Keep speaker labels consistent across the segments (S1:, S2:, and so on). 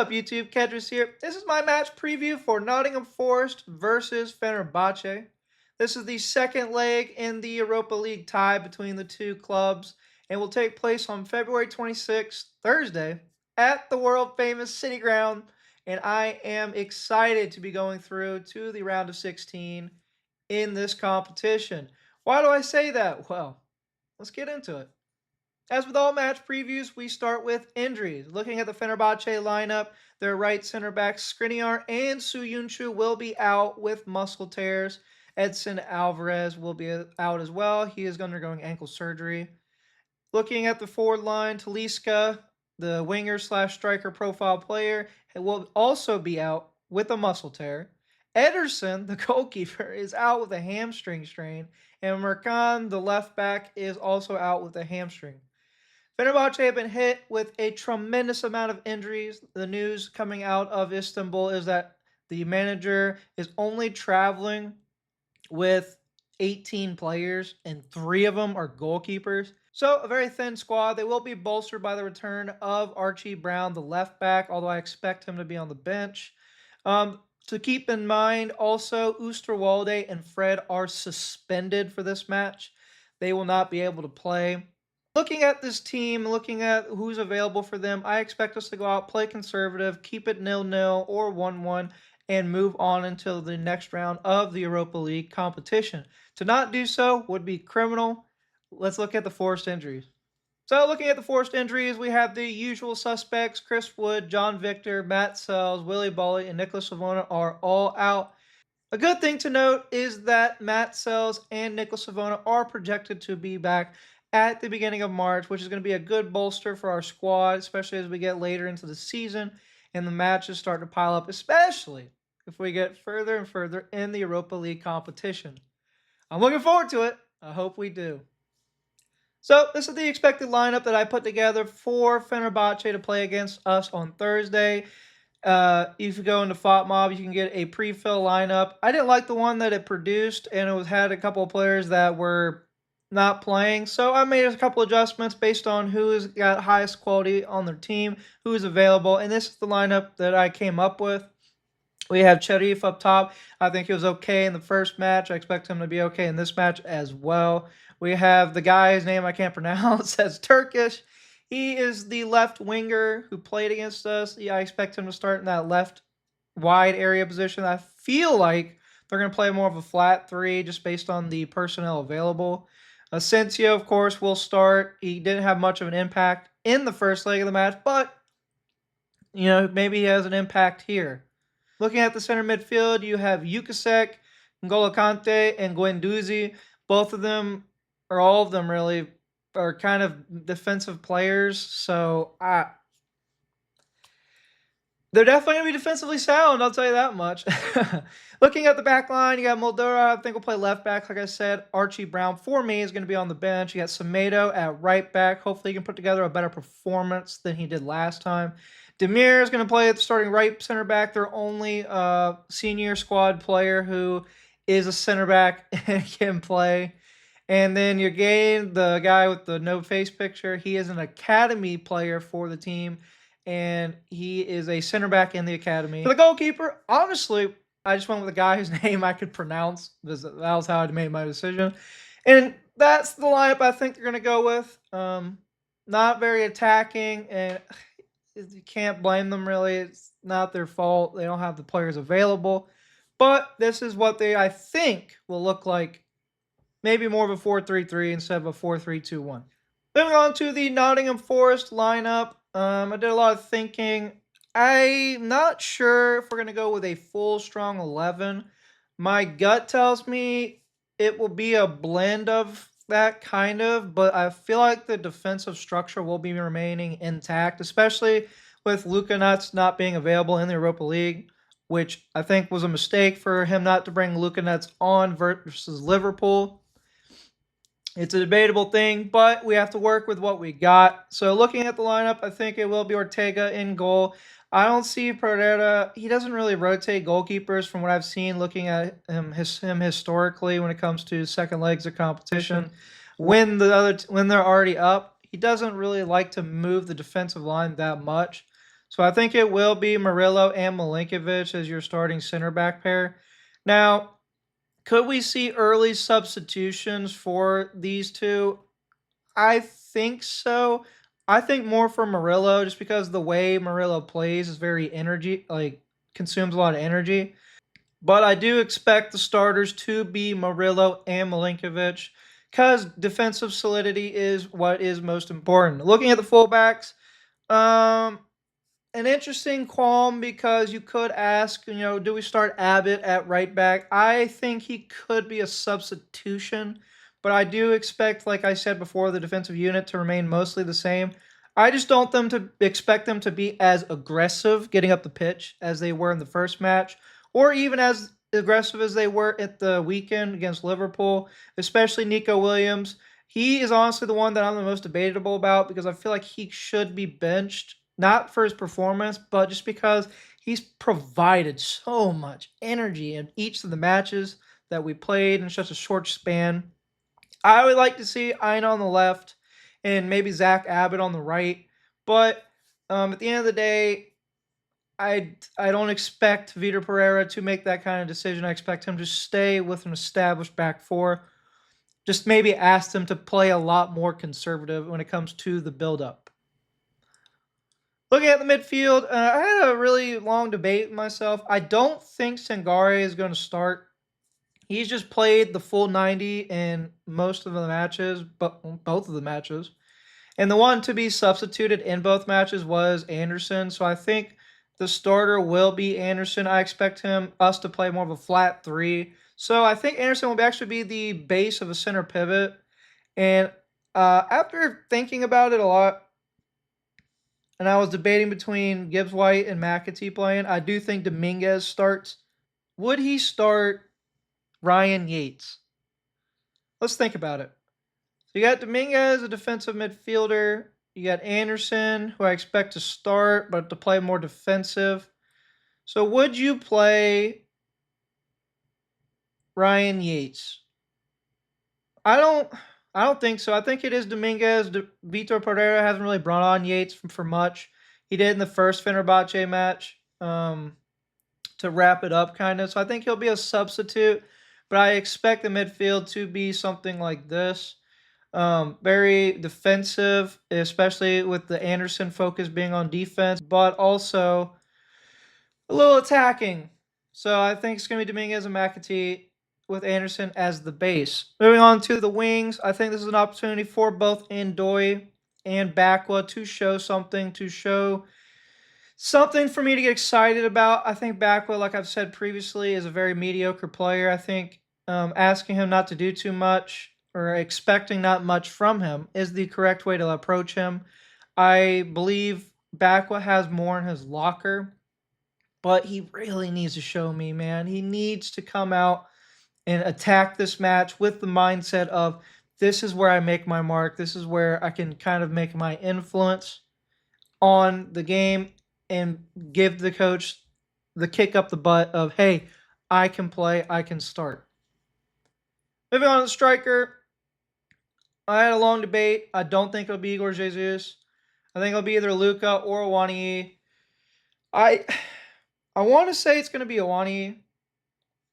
S1: up, YouTube? Kedris here. This is my match preview for Nottingham Forest versus Fenerbahçe. This is the second leg in the Europa League tie between the two clubs and will take place on February 26th, Thursday, at the world-famous City Ground. And I am excited to be going through to the round of 16 in this competition. Why do I say that? Well, let's get into it. As with all match previews, we start with injuries. Looking at the Fenerbahçe lineup, their right center backs Skriniar and Suyuncu will be out with muscle tears. Edson Alvarez will be out as well. He is undergoing ankle surgery. Looking at the forward line, Talisca, the winger slash striker profile player, will also be out with a muscle tear. Ederson, the goalkeeper, is out with a hamstring strain. And Merkan, the left back, is also out with a hamstring. Fenerbahçe have been hit with a tremendous amount of injuries. The news coming out of Istanbul is that the manager is only traveling with 18 players, and 3 of them are goalkeepers. So a very thin squad. They will be bolstered by the return of Archie Brown, the left back, although I expect him to be on the bench. To keep in mind, also, Oosterwolde and Fred are suspended for this match. They will not be able to play. Looking at this team, looking at who's available for them, I expect us to go out, play conservative, keep it 0-0 or 1-1, and move on until the next round of the Europa League competition. To not do so would be criminal. Let's look at the forced injuries. So looking at the forced injuries, we have the usual suspects: Chris Wood, John Victor, Matt Sells, Willie Bolly, and Nicholas Savona are all out. A good thing to note is that Matt Sells and Nicholas Savona are projected to be back at the beginning of March, which is going to be a good bolster for our squad, especially as we get later into the season and the matches start to pile up, especially if we get further and further in the Europa League competition. I'm looking forward to it. I hope we do. So this is the expected lineup that I put together for Fenerbahçe to play against us on Thursday. If you go into FotMob, you can get a pre-fill lineup. I didn't like the one that it produced, and it had a couple of players that were not playing. So I made a couple adjustments based on who's got highest quality on their team, who is available, and this is the lineup that I came up with. We have Cherif up top. I think he was okay in the first match. I expect him to be okay in this match as well. We have the guy's name I can't pronounce, that's Turkish. He is the left winger who played against us. Yeah, I expect him to start in that left wide area position. I feel like they're going to play more of a flat 3 just based on the personnel available. Asensio, of course, will start. He didn't have much of an impact in the first leg of the match, but, maybe he has an impact here. Looking at the center midfield, you have Yukasek, N'Golo Kante, and Guendouzi. Both of them, or all of them really, are kind of defensive players, so they're definitely going to be defensively sound, I'll tell you that much. Looking at the back line, you got Moldura, I think will play left back, like I said. Archie Brown, for me, is going to be on the bench. You got Semedo at right back. Hopefully he can put together a better performance than he did last time. Demir is going to play at the starting right center back. Their only senior squad player who is a center back and can play. And then Yergain, the guy with the no face picture, he is an academy player for the team, and he is a center back in the academy. For the goalkeeper, honestly, I just went with a guy whose name I could pronounce, because that was how I made my decision. And that's the lineup I think they're going to go with. Not very attacking, and you can't blame them, really. It's not their fault. They don't have the players available. But this is what I think, will look like. Maybe more of a 4-3-3 instead of a 4-3-2-1. Moving on to the Nottingham Forest lineup. I did a lot of thinking. I'm not sure if we're going to go with a full strong 11. My gut tells me it will be a blend of that kind of, but I feel like the defensive structure will be remaining intact, especially with Luka Nuts not being available in the Europa League, which I think was a mistake for him not to bring Luka Nuts on versus Liverpool. It's a debatable thing, but we have to work with what we got. So looking at the lineup, I think it will be Ortega in goal. I don't see Pereira. He doesn't really rotate goalkeepers from what I've seen looking at him historically when it comes to second legs of competition. When they're already up, he doesn't really like to move the defensive line that much. So I think it will be Murillo and Milinkovic as your starting center back pair. Now, could we see early substitutions for these two? I think so. I think more for Murillo just because the way Murillo plays is very energy, like consumes a lot of energy. But I do expect the starters to be Murillo and Milinkovic because defensive solidity is what is most important. Looking at the fullbacks, um, an interesting qualm because you could ask, do we start Abbott at right back? I think he could be a substitution, but I do expect, like I said before, the defensive unit to remain mostly the same. I just don't them to expect them to be as aggressive getting up the pitch as they were in the first match, or even as aggressive as they were at the weekend against Liverpool, especially Nico Williams. He is honestly the one that I'm the most debatable about because I feel like he should be benched, not for his performance, but just because he's provided so much energy in each of the matches that we played in such a short span. I would like to see Aina on the left and maybe Zach Abbott on the right, but at the end of the day, I don't expect Vitor Pereira to make that kind of decision. I expect him to stay with an established back four. Just maybe ask them to play a lot more conservative when it comes to the build-up. Looking at the midfield, I had a really long debate myself. I don't think Sangare is going to start. He's just played the full 90 in most of the matches, but both of the matches. And the one to be substituted in both matches was Anderson. So I think the starter will be Anderson. I expect us to play more of a flat three. So I think Anderson will actually be the base of a center pivot. And after thinking about it a lot, and I was debating between Gibbs White and McAtee playing, I do think Dominguez starts. Would he start Ryan Yates? Let's think about it. So you got Dominguez, a defensive midfielder. You got Anderson, who I expect to start, but to play more defensive. So would you play Ryan Yates? I don't. I don't think so. I think it is Dominguez. Vitor Pereira hasn't really brought on Yates for much. He did in the first Fenerbahçe match to wrap it up, kind of. So I think he'll be a substitute, but I expect the midfield to be something like this. Very defensive, especially with the Anderson focus being on defense, but also a little attacking. So I think it's going to be Dominguez and McAtee with Anderson as the base. Moving on to the wings, I think this is an opportunity for both Ndoye and Bakwa to show something for me to get excited about. I think Bakwa, like I've said previously, is a very mediocre player. I think asking him not to do too much or expecting not much from him is the correct way to approach him. I believe Bakwa has more in his locker, but he really needs to show me, man. He needs to come out and attack this match with the mindset of this is where I make my mark. This is where I can kind of make my influence on the game and give the coach the kick up the butt of, hey, I can play, I can start. Moving on to the striker, I had a long debate. I don't think it'll be Igor Jesus. I think it'll be either Luka or Awani. I I want to say it's going to be Awani.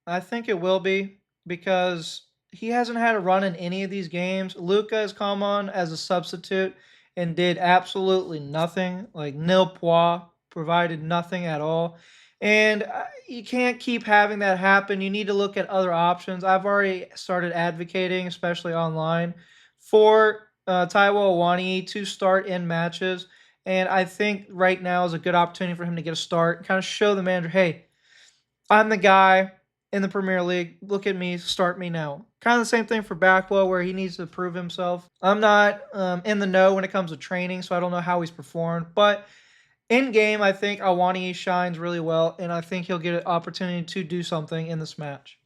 S1: I think it will be because he hasn't had a run in any of these games. Luka has come on as a substitute and did absolutely nothing, like nil pois, provided nothing at all. And you can't keep having that happen. You need to look at other options. I've already started advocating, especially online, for Taiwo Awani to start in matches. And I think right now is a good opportunity for him to get a start and kind of show the manager, hey, I'm the guy in the Premier League. Look at me, start me now. Kind of the same thing for Backwell, where he needs to prove himself. I'm not in the know when it comes to training, so I don't know how he's performed. But in game, I think Awani shines really well, and I think he'll get an opportunity to do something in this match.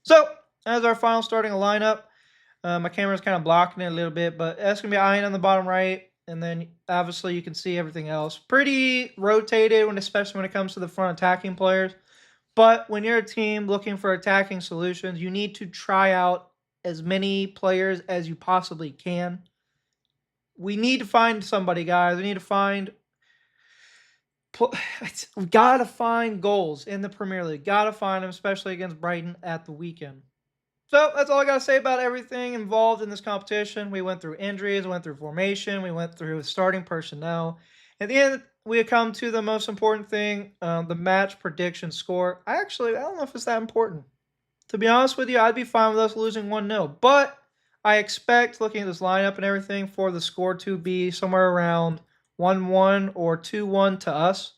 S1: So, as our final starting lineup, my camera's kind of blocking it a little bit, but that's going to be Iron on the bottom right, and then obviously you can see everything else. Pretty rotated, especially when it comes to the front attacking players. But when you're a team looking for attacking solutions, you need to try out as many players as you possibly can. We need to find somebody, guys. We need to find We gotta find goals in the Premier League. Gotta find them, especially against Brighton at the weekend. So that's all I got to say about everything involved in this competition. We went through injuries, went through formation, we went through starting personnel. At the end, we had come to the most important thing, the match prediction score. I don't know if it's that important. To be honest with you, I'd be fine with us losing 1-0. But I expect, looking at this lineup and everything, for the score to be somewhere around 1-1 or 2-1 to us.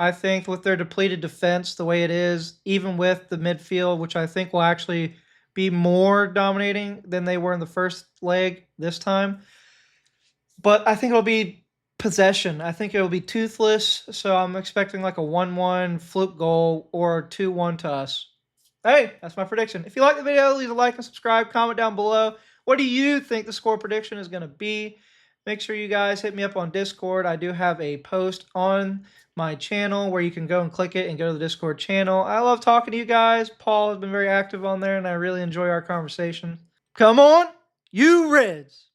S1: I think with their depleted defense the way it is, even with the midfield, which I think will actually be more dominating than they were in the first leg this time. But I think it'll be possession. I think it'll be toothless. So I'm expecting like a 1-1 fluke goal or 2-1 to us. Hey, that's my prediction. If you like the video, leave a like and subscribe. Comment down below. What do you think the score prediction is going to be? Make sure you guys hit me up on Discord. I do have a post on my channel where you can go and click it and go to the Discord channel. I love talking to you guys. Paul has been very active on there, and I really enjoy our conversation. Come on, you Reds!